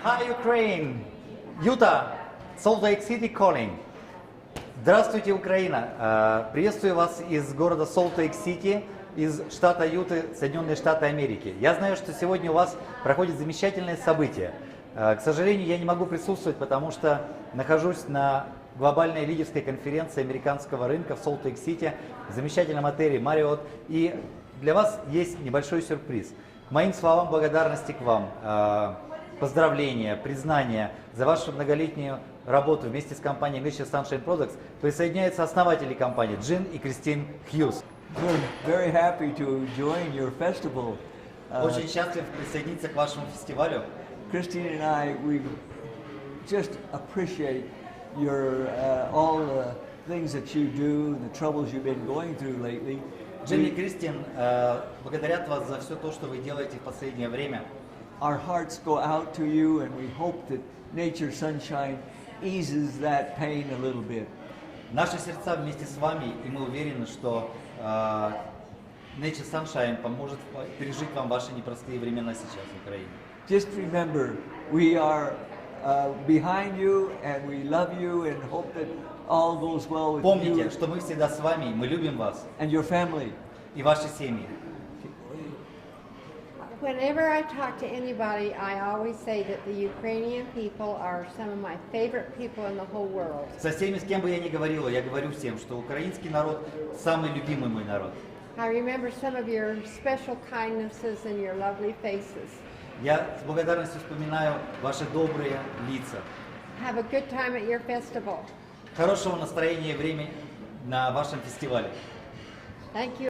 Hi Ukraine! Utah, Солт, Лейк, Сити calling. Здравствуйте, Украина! Приветствую вас из города Солт, Лейк, Сити, из штата Юты, Соединенные Штаты Америки. Я знаю, что сегодня у вас проходит замечательное событие. К сожалению, я не могу присутствовать, потому что нахожусь на глобальной лидерской конференции американского рынка в Солт, Лейк, Сити, в замечательном отеле Marriott. И для вас есть небольшой сюрприз. К моим словам благодарности к вам, поздравления, признания за вашу многолетнюю работу вместе с компанией NSP Sunshine Products присоединяются основатели компании Джин и Кристин Хьюз. Very happy to join your festival. Очень счастлив присоединиться к вашему фестивалю. Christine and I, we just appreciate your all the things that you do, the troubles you've been going through lately. Джин и Кристин благодарят вас за все то, что вы делаете в последнее время. Our hearts go out to you, and we hope that Nature Sunshine eases that pain a little bit. Наши сердца вместе с вами, и мы уверены, что Nature Sunshine поможет пережить вам ваши непростые времена сейчас в Украине. Just remember, we are behind you, and we love you, and hope that all goes well with Помните, you что мы всегда с вами, мы любим вас and your family. и ваши семьи. Whenever I talk to anybody, I always say that the Ukrainian people are some of my favorite people in the whole world. Со всеми, с кем бы я ни говорила, я говорю всем, что украинский народ самый любимый мой народ. I remember some of your special kindnesses and your lovely faces. Я с благодарностью вспоминаю ваши добрые лица. Have a good time at your festival. Хорошего настроения и времени на вашем фестивале. Thank you.